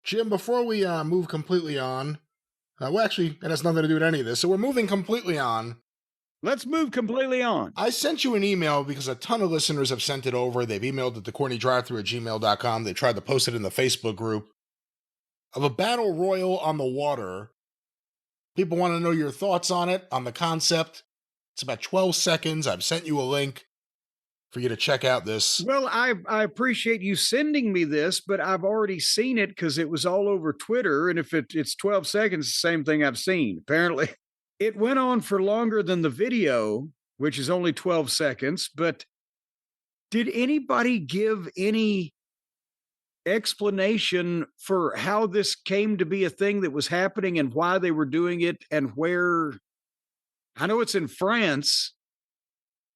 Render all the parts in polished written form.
Jim, before we move completely on, well, actually, it has nothing to do with any of this. So we're moving completely on. Let's move completely on. I sent you an email because a ton of listeners have sent it over. They've emailed it to CornyDriveThru@gmail.com. They tried to post it in the Facebook group of a battle royal on the water. People want to know your thoughts on it, on the concept. It's about 12 seconds. I've sent you a link for you to check out this. Well, I appreciate you sending me this, but I've already seen it because it was all over Twitter. And if it's 12 seconds, the same thing I've seen. Apparently, it went on for longer than the video, which is only 12 seconds. But did anybody give any explanation for how this came to be a thing that was happening and why they were doing it and where? I know it's in France.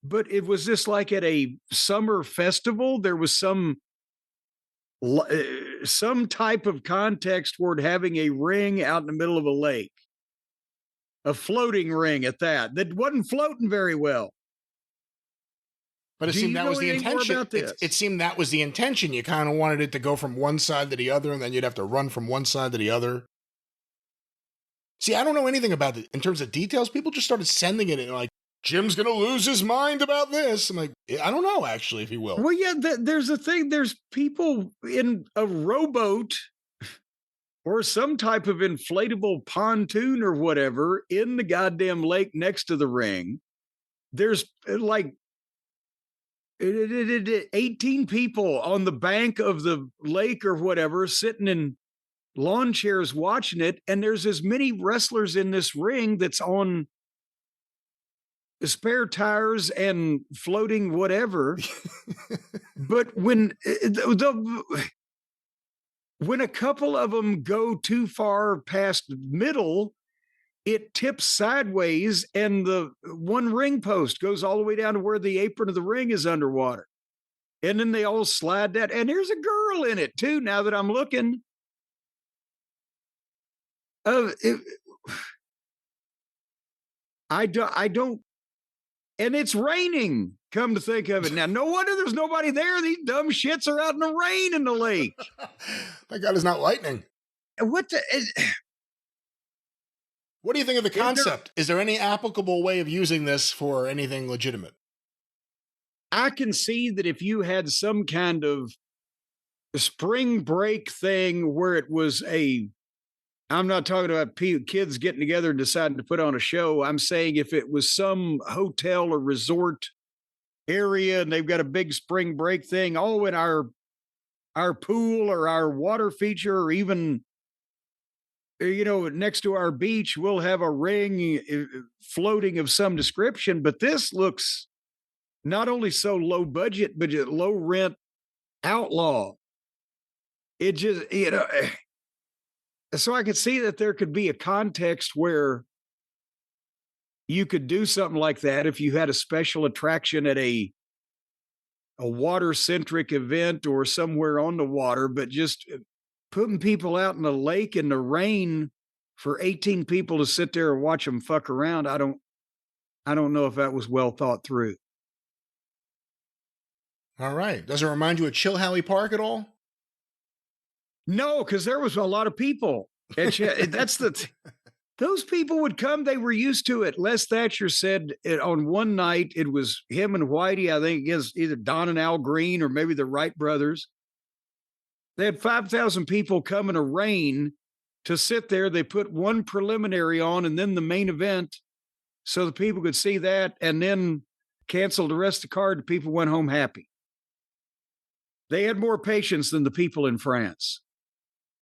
But it was this like at a summer festival? There was some type of context toward having a ring out in the middle of a lake, a floating ring at that wasn't floating very well. But it seemed that was the intention. It seemed that was the intention. You kind of wanted it to go from one side to the other, and then you'd have to run from one side to the other. See, I don't know anything about it in terms of details. People just started sending it and like, Jim's going to lose his mind about this. I'm like, I don't know, actually, if he will. Well, yeah, there's a thing. There's people in a rowboat or some type of inflatable pontoon or whatever in the goddamn lake next to the ring. There's like 18 people on the bank of the lake or whatever, sitting in lawn chairs watching it. And there's as many wrestlers in this ring that's on spare tires and floating whatever. But when a couple of them go too far past middle, it tips sideways and the one ring post goes all the way down to where the apron of the ring is underwater. And then they all slide that. And there's a girl in it too, now that I'm looking. I don't. And it's raining, come to think of it. Now, no wonder there's nobody there. These dumb shits are out in the rain in the lake. Thank God it's not lightning. What do you think of the concept? Is there any applicable way of using this for anything legitimate? I can see that if you had some kind of spring break thing where it was I'm not talking about kids getting together and deciding to put on a show. I'm saying if it was some hotel or resort area and they've got a big spring break thing, in our pool or our water feature, or even, next to our beach, we'll have a ring floating of some description. But this looks not only so low budget, but low rent outlaw. It just, so I could see that there could be a context where you could do something like that if you had a special attraction at a water-centric event or somewhere on the water, but just putting people out in the lake in the rain for 18 people to sit there and watch them fuck around, I don't know if that was well thought through. All right. Does it remind you of Chilhowie Park at all? No, because there was a lot of people. Those people would come. They were used to it. Les Thatcher said on one night, it was him and Whitey, I think it was either Don and Al Green or maybe the Wright brothers. They had 5,000 people come in a rain to sit there. They put one preliminary on and then the main event so the people could see that, and then canceled the rest of the card. The people went home happy. They had more patience than the people in France.